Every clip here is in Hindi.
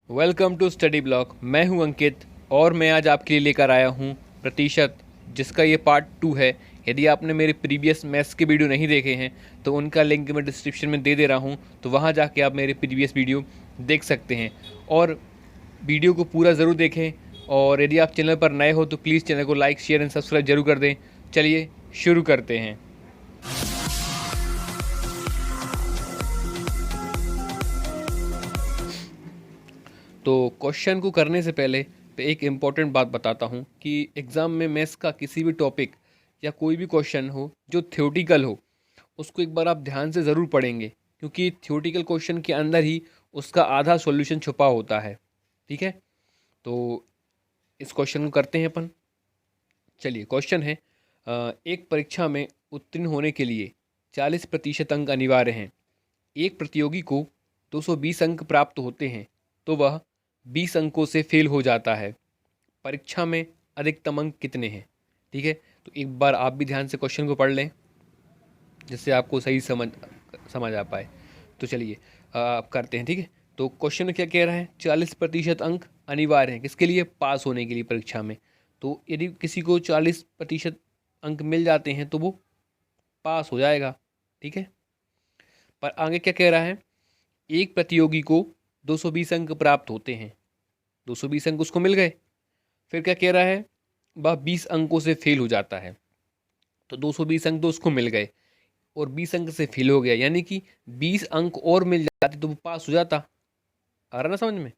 Welcome to study block. मैं हूं अंकित और मैं आज आपके लिए लेकर आया हूं प्रतिशत, जिसका ये पार्ट 2 है। यदि आपने मेरे प्रीवियस मैथ्स के वीडियो नहीं देखे हैं तो उनका लिंक मैं डिस्क्रिप्शन में दे रहा हूं, तो वहां जाके आप मेरे प्रीवियस वीडियो देख सकते हैं। और वीडियो को पूरा ज़रूर देखें। और यदि आप चैनल पर नए हो तो प्लीज़ चैनल को लाइक, शेयर एंड सब्सक्राइब जरूर कर दें। चलिए शुरू करते हैं। तो क्वेश्चन को करने से पहले एक इम्पॉर्टेंट बात बताता हूँ कि एग्ज़ाम में मैथ्स का किसी भी टॉपिक या कोई भी क्वेश्चन हो जो थ्योरेटिकल हो, उसको एक बार आप ध्यान से ज़रूर पढ़ेंगे, क्योंकि थ्योरेटिकल क्वेश्चन के अंदर ही उसका आधा सॉल्यूशन छुपा होता है। ठीक है, तो इस क्वेश्चन को करते हैं अपन। चलिए, क्वेश्चन है एक परीक्षा में उत्तीर्ण होने के लिए 40% अंक अनिवार्य हैं। एक प्रतियोगी को 220 अंक प्राप्त होते हैं तो वह 20 अंकों से फेल हो जाता है। परीक्षा में अधिकतम अंक कितने हैं? ठीक है, तो एक बार आप भी ध्यान से क्वेश्चन को पढ़ लें जिससे आपको सही समझ आ पाए। तो चलिए आप करते हैं। ठीक है, तो क्वेश्चन में क्या कह रहा है? 40% अंक अनिवार्य हैं किसके लिए? पास होने के लिए परीक्षा में। तो यदि किसी को 40% अंक मिल जाते हैं तो वो पास हो जाएगा। ठीक है, पर आगे क्या कह रहा है? एक प्रतियोगी को 220 अंक प्राप्त होते हैं, 220 अंक उसको मिल गए। फिर क्या कह रहा है? वह 20 अंकों से फेल हो जाता है। तो 220 अंक तो उसको मिल गए और 20 अंक से फेल हो गया, यानी कि 20 अंक और मिल जाते तो वो पास हो जाता। आ रहा ना समझ में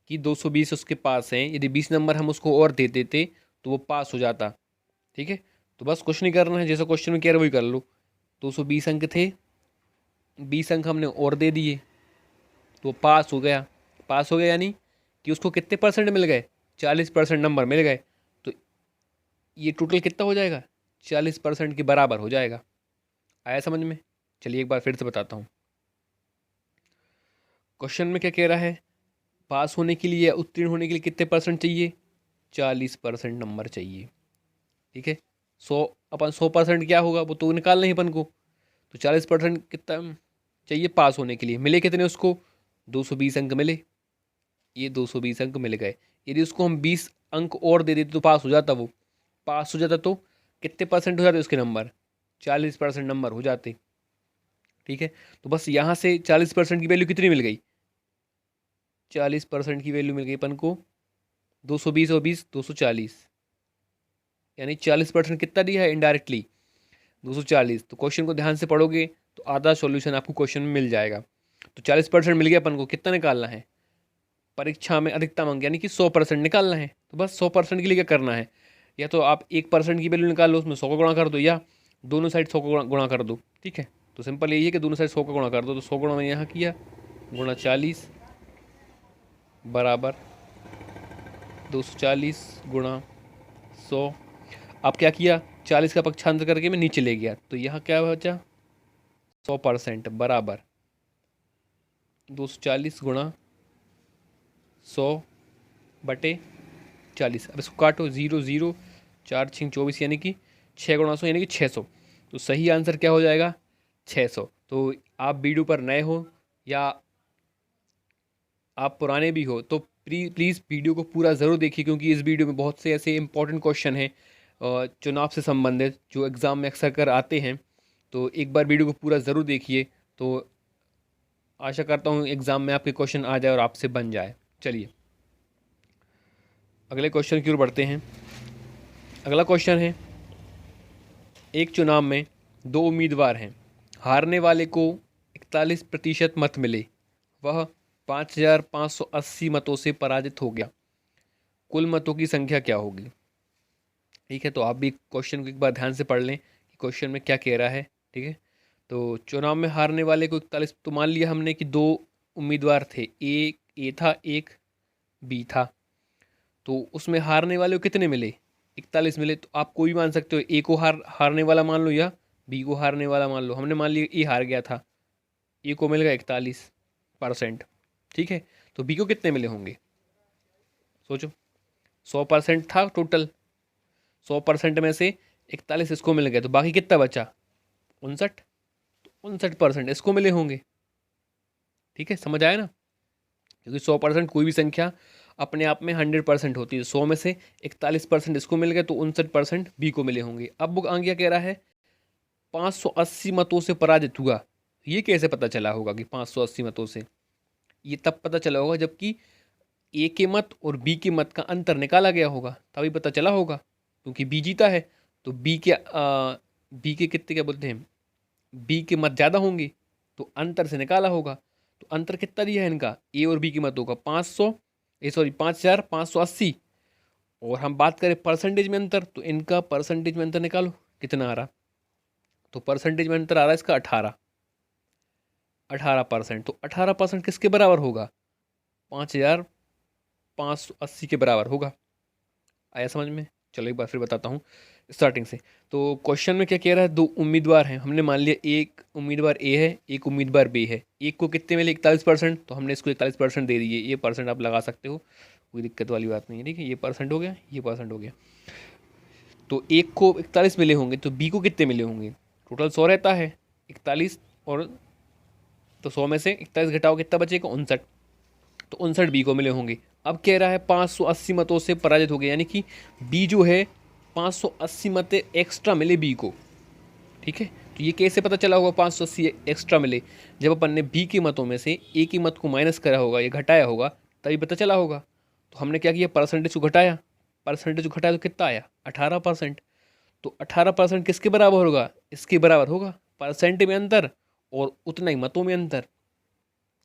कि 220 उसके पास हैं, यदि 20 नंबर हम उसको और दे देते तो वो पास हो जाता। ठीक है, तो बस कुछ नहीं करना है, जैसा क्वेश्चन में कह रहा है वही कर लो। 220 अंक थे, 20 अंक हमने और दे दिए तो पास हो गया। पास हो गया यानी कि उसको कितने परसेंट मिल गए? 40% नंबर मिल गए। तो ये टोटल कितना हो जाएगा? 40% के बराबर हो जाएगा। आया समझ में? चलिए एक बार फिर से बताता हूँ। क्वेश्चन में क्या कह रहा है? पास होने के लिए या उत्तीर्ण होने के लिए कितने परसेंट चाहिए? 40% नंबर चाहिए। ठीक है, 100% क्या होगा वो तो निकालना ही अपन को। तो 40% कितना चाहिए पास होने के लिए? मिले कितने उसको? 220 अंक मिले। ये 220 अंक मिल गए। यदि उसको हम 20 अंक और दे देते तो पास हो जाता। वो पास हो जाता तो कितने परसेंट हो जाते उसके नंबर? 40% नंबर हो जाते। ठीक है, तो बस यहाँ से 40% की वैल्यू कितनी मिल गई? 40% की वैल्यू मिल गई अपन को 220 और 20 240, यानी 40% कितना दिया है इनडायरेक्टली? 240। तो क्वेश्चन को ध्यान से पढ़ोगे तो आधा सॉल्यूशन आपको क्वेश्चन में मिल जाएगा। तो 40% मिल गया अपन को, कितना निकालना है? परीक्षा में अधिकतम अंक यानी कि 100% निकालना है। तो बस 100% के लिए क्या करना है? या तो आप 1% की वैल्यू निकाल लो, उसमें 100 का गुणा कर दो, या दोनों साइड 100 का गुणा कर दो। ठीक है, तो सिंपल यही है कि दोनों साइड 100 का गुणा कर दो। तो 100 गुणा मैंने यहाँ किया, गुणा 40 बराबर 240 गुणा 100। अब क्या किया? 40 का पक्षांतर करके मैं नीचे ले गया, तो यहाँ क्या बचा? 100% बराबर 240 गुणा 100/40। अब इसको काटो, 0 0 4 6 24, यानी कि 6 गुणा 100 यानी कि 600। तो सही आंसर क्या हो जाएगा? 600। तो आप वीडियो पर नए हो या आप पुराने भी हो तो प्लीज़ वीडियो को पूरा ज़रूर देखिए, क्योंकि इस वीडियो में बहुत से ऐसे इंपॉर्टेंट क्वेश्चन हैं चुनाव से संबंधित जो एग्ज़ाम में अक्सर कर आते हैं। तो एक बार वीडियो को पूरा ज़रूर देखिए, तो आशा करता हूँ एग्ज़ाम में आपके क्वेश्चन आ जाए और आपसे बन जाए। चलिए अगले क्वेश्चन की ओर बढ़ते हैं। अगला क्वेश्चन है, एक चुनाव में दो उम्मीदवार हैं। हारने वाले को 41% मत मिले, वह 5,580 मतों से पराजित हो गया। कुल मतों की संख्या क्या होगी? ठीक है, तो आप भी क्वेश्चन को एक बार ध्यान से पढ़ लें कि क्वेश्चन में क्या कह रहा है। ठीक है, तो चुनाव में हारने वाले को 41, तो मान लिया हमने कि दो उम्मीदवार थे, एक ए था एक बी था। तो उसमें हारने वाले को कितने मिले? 41 मिले। तो आप कोई भी मान सकते हो, ए को हारने वाला मान लो या बी को हारने वाला मान लो। हमने मान लिया ए हार गया था, ए को मिल गया 41%। ठीक है, तो बी को कितने मिले होंगे? सोचो, 100% था टोटल, 100% में से 41 इसको मिल गए तो बाकी कितना बचा? 59। तो 59% इसको मिले होंगे। ठीक है, समझ आया ना? क्योंकि 100% कोई भी संख्या अपने आप में 100% होती है। 100 में से 41% इसको मिल गए तो 59% बी को मिले होंगे। अब बुक आगे क्या कह रहा है, 580 मतों से पराजित हुआ। ये कैसे पता चला होगा कि 580 मतों से? ये तब पता चला होगा जबकि ए के मत और बी के मत का अंतर निकाला गया होगा, तभी पता चला होगा। क्योंकि बी जीता है तो बी के कितने क्या बोलते हैं, बी के मत ज़्यादा होंगे तो अंतर से निकाला होगा। तो अंतर कितना दिया है इनका, ए और बी के मतों का 5580। और हम बात करें परसेंटेज में अंतर, तो इनका परसेंटेज में अंतर निकालो कितना आ रहा। तो परसेंटेज में अंतर आ रहा है इसका 18%। तो 18% किसके बराबर होगा, 5580 के बराबर होगा। आया समझ में? चलो एक बार फिर बताता हूँ स्टार्टिंग से। तो क्वेश्चन में क्या कह रहा है, दो उम्मीदवार हैं। हमने मान लिया एक उम्मीदवार ए है, एक उम्मीदवार बी है। एक को कितने मिले, 41%, तो हमने इसको 41% दे दिए। ये परसेंट आप लगा सकते हो, कोई दिक्कत वाली बात नहीं है। ठीक है, ये परसेंट हो गया, ये परसेंट हो गया। तो एक को 41 मिले होंगे तो बी को कितने मिले होंगे, टोटल 100 रहता है, 41 और तो 100 में से 41 घटाओ कितना बचेगा, 59। तो 59 बी को मिले होंगे। अब कह रहा है 580 मतों से पराजित हो गए, यानी कि बी जो है 580 मत एक्स्ट्रा मिले बी को। ठीक है, तो ये कैसे पता चला होगा 580 एक्स्ट्रा मिले, जब अपन ने बी के मतों में से ए की मत को माइनस करा होगा या घटाया होगा, तभी पता चला होगा। तो हमने क्या किया, परसेंटेज को घटाया। परसेंटेज को घटाया तो कितना आया, 18%। तो 18% किसके बराबर होगा, इसके बराबर होगा। परसेंट में अंतर और उतना ही मतों में अंतर।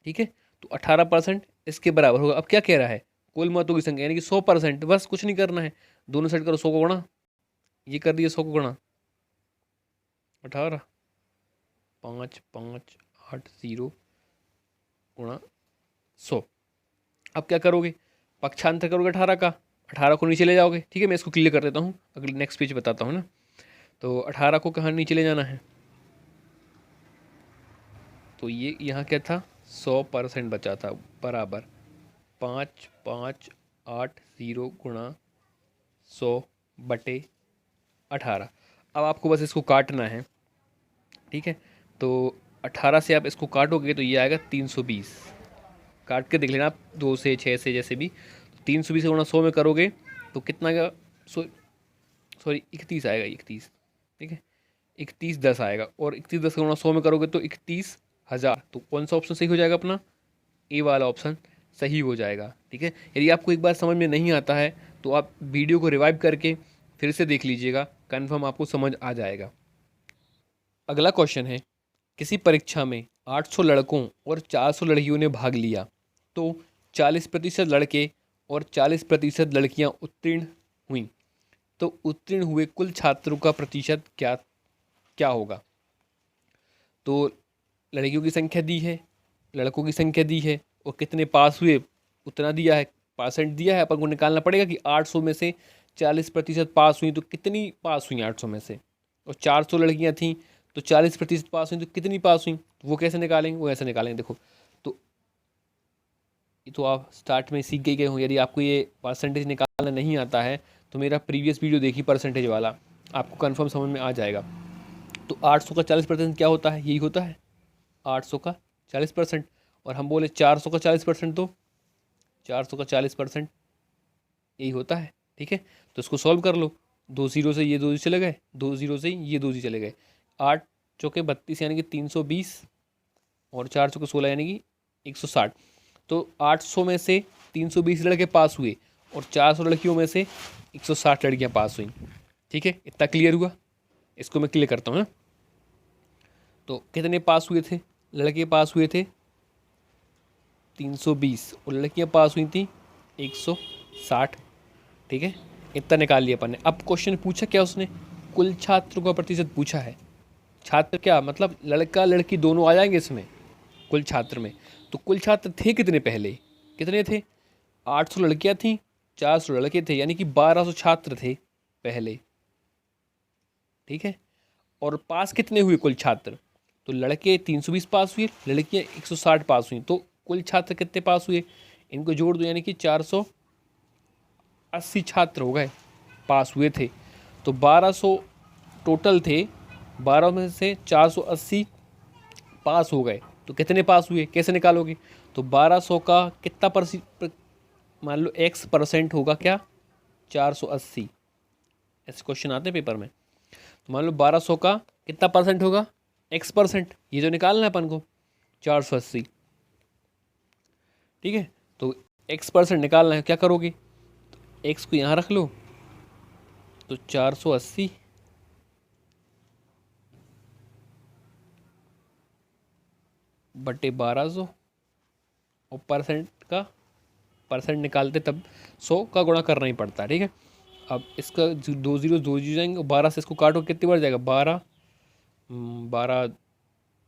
ठीक है, तो 18% इसके बराबर होगा। अब क्या कह रहा है, कुल मतों की संख्या यानी कि 100%। बस कुछ नहीं करना है, दोनों साइड करो 100 को गुणा। ये कर दिया 100 को गुणा 18, 5580 गुणा 100। अब क्या करोगे, पक्षांतर करोगे 18 का, 18 को नीचे ले जाओगे। ठीक है, मैं इसको क्लियर कर देता हूँ, अगले नेक्स्ट पेज बताता हूँ ना। तो 18 को कहाँ नीचे ले जाना है, तो ये यहाँ क्या था, 100% बचा था, बराबर 5580 गुणा 100/18। अब आपको बस इसको काटना है। ठीक है, तो 18 से आप इसको काटोगे तो ये आएगा 320। काट के देख लेना आप, 2 से 6 से जैसे भी। 320 गुणा 100 में करोगे तो कितना आएगा, सॉरी 31 आएगा, 31। ठीक है, 3110 आएगा। और 3110 गुणा 100 में करोगे तो 31,000। तो कौन सा ऑप्शन सही हो जाएगा अपना, ए वाला ऑप्शन सही हो जाएगा। ठीक है, यदि आपको एक बार समझ में नहीं आता है तो आप वीडियो को रिवाइव करके फिर से देख लीजिएगा, कन्फर्म आपको समझ आ जाएगा। अगला क्वेश्चन है, किसी परीक्षा में 800 लड़कों और 400 लड़कियों ने भाग लिया, तो 40% लड़के और 40% लड़कियां उत्तीर्ण हुईं, तो उत्तीर्ण हुए कुल छात्रों का प्रतिशत क्या क्या होगा। तो लड़कियों की संख्या दी है, लड़कों की संख्या दी है, और कितने पास हुए उतना दिया है, परसेंट दिया है। अपन को निकालना पड़ेगा कि 800 में से 40% पास हुई तो कितनी पास हुई 800 में से, और 400 लड़कियां थीं तो 40% पास हुई तो कितनी पास हुई। तो वो कैसे निकालेंगे, वो ऐसे निकालेंगे। देखो, तो ये तो आप स्टार्ट में सीख गए हो। यदि आपको ये परसेंटेज निकालना नहीं आता है तो मेरा प्रीवियस वीडियो देखिए परसेंटेज वाला, आपको कन्फर्म समझ में आ जाएगा। तो 800 का 40% क्या होता है, यही होता है 800 का 40%। और हम बोले 400 का 40%, तो 400 का 40% यही होता है। ठीक है, तो इसको सॉल्व कर लो। 2 0 से ये 2 चले गए, 2 0 से ये 2 चले गए। 8 चौके 32 यानी कि 320, और 4 चौके 16 यानी कि 160। तो 800 में से 320 लड़के पास हुए और 400 लड़कियों में से 160 लड़कियां पास हुई। ठीक है, इतना क्लियर हुआ। इसको मैं क्लियर करता हूँ ना। तो कितने पास हुए थे, लड़के पास हुए थे 320 और लड़कियां पास हुई थी 160। ठीक है, इतना निकाल लिया अपन ने। अब क्वेश्चन पूछा क्या उसने, कुल छात्रों का प्रतिशत पूछा है। छात्र क्या मतलब, लड़का लड़की दोनों आ जाएंगे इसमें कुल छात्र में। तो कुल छात्र थे कितने पहले, कितने थे, 800 लड़कियां थीं, 400 लड़के थे, यानी कि 1200 छात्र थे पहले। ठीक है, और पास कितने हुए कुल छात्र, तो लड़के 320 पास हुए, लड़कियां 160 पास हुई। तो कुल छात्र कितने पास हुए, इनको जोड़ दो, यानी कि 480 छात्र हो गए पास हुए थे। तो 1200 टोटल थे, 12 में से 480 पास हो गए, तो कितने पास हुए कैसे निकालोगे। तो 1200 का कितना मान लो x% होगा क्या, 480। ऐसे क्वेश्चन आते हैं पेपर में। तो मान लो 1200 का कितना परसेंट होगा, x%, ये जो निकालना है अपन को 480। ठीक है, तो x% निकालना है, क्या करोगे, तो x को यहाँ रख लो, तो 480 बटे 1200, और परसेंट निकालते तब 100 का गुणा करना ही पड़ता है। ठीक है, अब इसका 2 जीरो जाएंगे, और 12 से इसको काटो कितनी बार जाएगा, 12 12,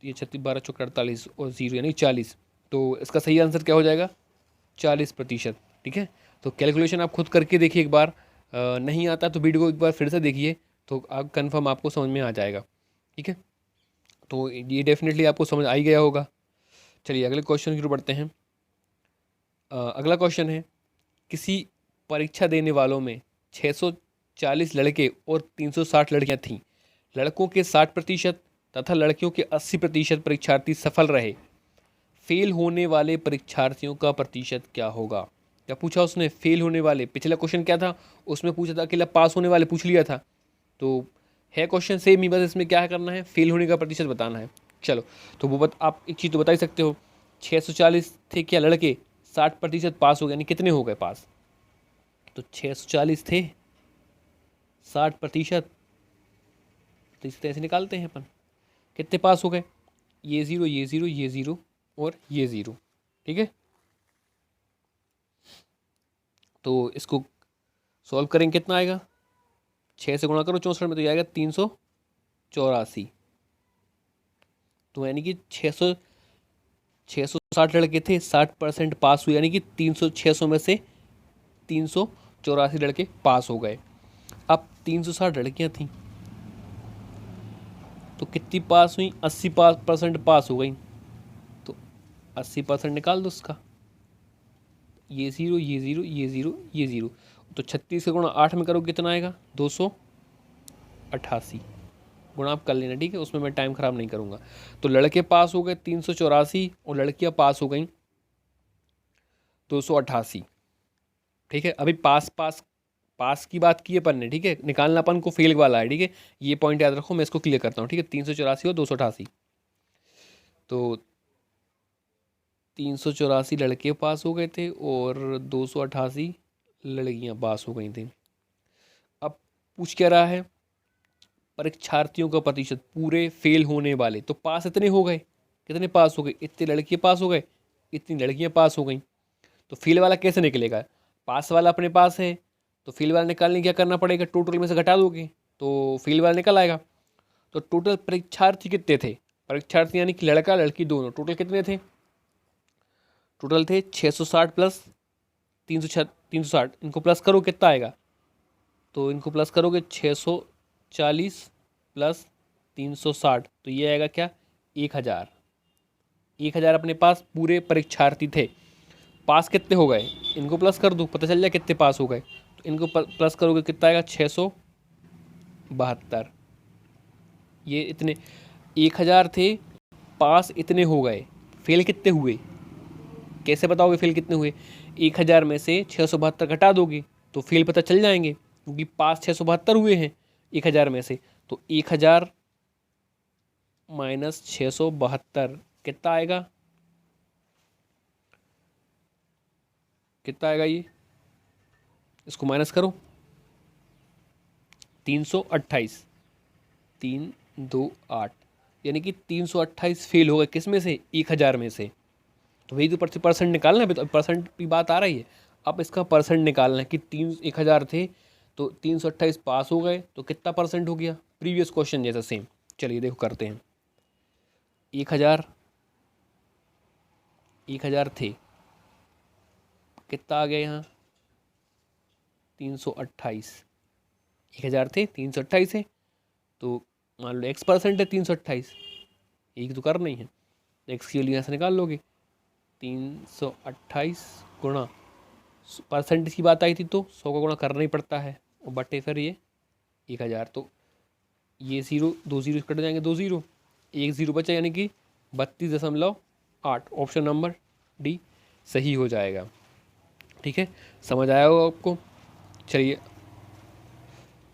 ये 36, 12 चौक 48 और 0 यानी 40। तो इसका सही आंसर क्या हो जाएगा, 40%। ठीक है, तो कैलकुलेशन आप खुद करके देखिए एक बार, नहीं आता तो वीडियो को एक बार फिर से देखिए, तो आप कन्फर्म आपको समझ में आ जाएगा। ठीक है, तो ये डेफिनेटली आपको समझ आ ही गया होगा। चलिए अगले क्वेश्चन की ओर बढ़ते हैं। अगला क्वेश्चन है, किसी परीक्षा देने वालों में 640 लड़के और 360 लड़कियां थीं। लड़कों के 60% तथा लड़कियों के 80% परीक्षार्थी सफल रहे। फेल होने वाले परीक्षार्थियों का प्रतिशत क्या होगा। क्या पूछा उसने, फेल होने वाले। पिछला क्वेश्चन क्या था, उसमें पूछा था अकेला पास होने वाले पूछ लिया था, तो है क्वेश्चन सेम ही, बस इसमें क्या करना है, फेल होने का प्रतिशत बताना है। चलो, तो वो आप एक चीज़ तो बता ही सकते हो, 640 थे क्या लड़के, 60% पास हो गए, यानी कितने हो गए पास, तो 640 थे, 60%, तो इस तरह से निकालते हैं अपन, कितने पास हो गए, ये ज़ीरो ये ज़ीरो ये ज़ीरो और ये ज़ीरो। ठीक है, तो इसको सॉल्व करेंगे, कितना आएगा, 6 से गुणा करो 64 में, तो ये आएगा 384। तो यानी कि 660 लड़के थे, 60% पास हुए, यानी कि 600 में से 384 लड़के पास हो गए। अब 360 लड़कियां थीं, तो कितनी पास हुई, 80% पास हो गई, तो 80% निकाल दो उसका, ये ज़ीरो ये ज़ीरो ये ज़ीरो ये ज़ीरो, तो 36 का गुणा 8 में करो कितना आएगा, 288 गुणा आप कर लेना। ठीक है, उसमें मैं टाइम ख़राब नहीं करूँगा। तो लड़के पास हो गए 384 और लड़कियाँ पास हो गई 288। ठीक है, अभी पास की बात की है अपन ने। ठीक है, निकालना अपन को फेल वाला है। ठीक है, ये पॉइंट याद रखो, मैं इसको क्लियर करता हूँ। ठीक है, 384 और 288, तो 384 लड़के पास हो गए थे और 288 लड़कियाँ पास हो गई थी। अब पूछ क्या रहा है, परीक्षार्थियों का प्रतिशत पूरे फेल होने वाले, तो पास इतने हो गए, कितने पास हो गए, इतने लड़के पास हो गए, इतनी लड़कियाँ पास हो गई। तो फेल वाला कैसे निकलेगा, पास वाला अपने पास है, तो फेल वाला निकालने क्या करना पड़ेगा, टोटल में से घटा दोगे तो फेल वाला निकल आएगा। तो टोटल परीक्षार्थी कितने थे, परीक्षार्थी यानी कि लड़का लड़की दोनों, टोटल कितने थे, टोटल थे 660 प्लस 360, इनको प्लस करो कितना आएगा, तो इनको प्लस करोगे 640 प्लस 360, तो ये आएगा क्या, 1000। 1000 अपने पास पूरे परीक्षार्थी थे। पास कितने हो गए, इनको प्लस कर दो, पता चल जाए कितने पास हो गए। तो इनको प्लस करोगे कितना आएगा, 672। ये इतने 1000 थे, पास इतने हो गए, फेल कितने हुए, कैसे बताओगे फेल कितने हुए, 1000 में से 672 घटा दोगे तो फेल पता चल जाएंगे, क्योंकि पास 672 हुए हैं 1000 में से। तो 1000 माइनस 672 कितना आएगा, कितना आएगा, ये इसको माइनस करो, 328, 328, यानी कि 328 फेल हो गए, किस में से, 1000 में से। तो वही तो परसेंट निकालना है, तो परसेंट की बात आ रही है। अब इसका परसेंट निकालना है कि 1000 थे तो 328 पास हो गए, तो कितना परसेंट हो गया, प्रीवियस क्वेश्चन जैसा सेम। चलिए देखो करते हैं, 1000 थे, कितना आ गया यहाँ, 328, 1000 थे 328 है, तो मान लो x% है 328, एक तो कर नहीं है, एक्स के लिए यहाँ से निकाल लोगे, 328 गुणा, परसेंटेज की बात आई थी तो 100 का गुणा करना ही पड़ता है, और बटे फिर ये 1000, तो ये 0 2 0 कट जाएंगे, 2 0 1 0 बचा, यानी कि 32.8, ऑप्शन नंबर डी सही हो जाएगा। ठीक है, समझ आया होगा आपको। चलिए,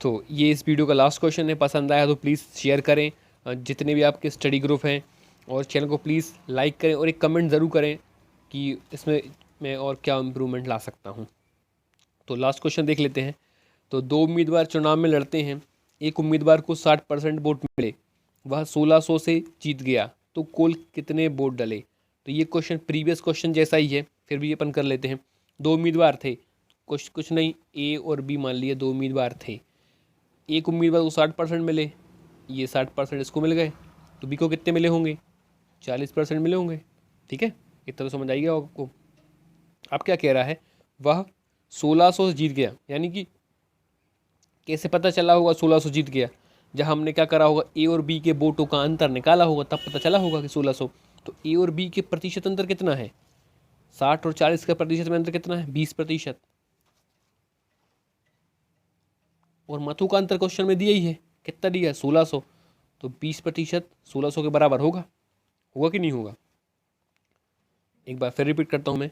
तो ये इस वीडियो का लास्ट क्वेश्चन है। पसंद आया तो प्लीज़ शेयर करें जितने भी आपके स्टडी ग्रुप हैं, और चैनल को प्लीज़ लाइक करें और एक कमेंट ज़रूर करें कि इसमें मैं और क्या इम्प्रूवमेंट ला सकता हूँ। तो लास्ट क्वेश्चन देख लेते हैं। तो दो उम्मीदवार चुनाव में लड़ते हैं, एक उम्मीदवार को 60% वोट मिले, वह 1600 से जीत गया, तो कुल कितने वोट डले। तो ये क्वेश्चन प्रीवियस क्वेश्चन जैसा ही है, फिर भी अपन कर लेते हैं। दो उम्मीदवार थे, कुछ नहीं, ए और बी मान लिए दो उम्मीदवार थे। एक उम्मीदवार को 60% मिले, ये 60% इसको मिल गए, तो बी को कितने मिले होंगे, 40% मिले होंगे। ठीक है, इतना तो समझ आएगा आपको। अब क्या कह रहा है, वह 1600 से जीत गया, यानी कि कैसे पता चला होगा 1600 जीत गया, जब हमने क्या करा होगा, ए और बी के वोटों का अंतर निकाला होगा, तब पता चला होगा कि 1600। तो ए और बी के प्रतिशत अंतर कितना है, 60 और 40 का प्रतिशत में अंतर कितना है, 20%। और मतों का अंतर क्वेश्चन में दिया ही है, कितना दिया है, 1600। तो 20% 1600 के बराबर होगा, होगा कि नहीं होगा। एक बार फिर रिपीट करता हूँ मैं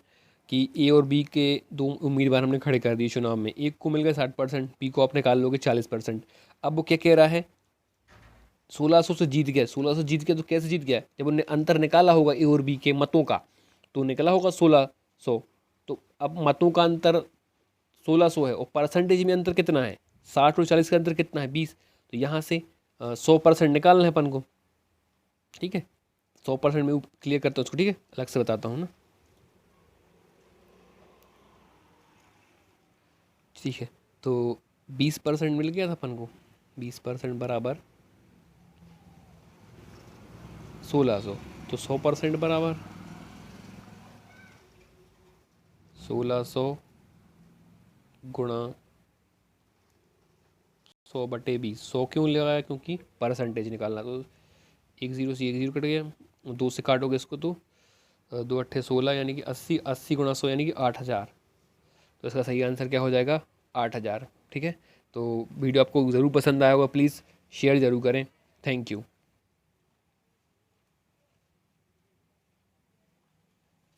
कि ए और बी के दो उम्मीदवार हमने खड़े कर दिए चुनाव में, एक को मिल गए 60%, बी को आप निकाल लोगे 40%। अब वो क्या कह रहा है, 1600 से जीत गया, 1600 जीत गया, तो कैसे जीत गया, जब उन्हें अंतर निकाला होगा ए और बी के मतों का, तो निकला होगा 1600। तो अब मतों का अंतर 1600 है, और परसेंटेज में अंतर कितना है, 60 और 40 का अंतर कितना है, 20। तो यहाँ से 100% निकालना है अपन को। ठीक है, 100% में क्लियर करता हूँ उसको, ठीक है, अलग से बताता हूँ ना। ठीक है, तो 20% मिल गया था अपन को, 20% बराबर 1600, तो 100% बराबर 1600 गुणा 100/20। 100 क्यों लगाया, क्योंकि परसेंटेज निकालना। तो एक जीरो से एक जीरो कट गया, दो से काटोगे इसको तो 2×8=16, यानी कि 80, 80 × 100 यानी कि 8000। तो इसका सही आंसर क्या हो जाएगा, 8000। ठीक है, तो वीडियो आपको ज़रूर पसंद आया होगा, प्लीज़ शेयर ज़रूर करें। Thank you.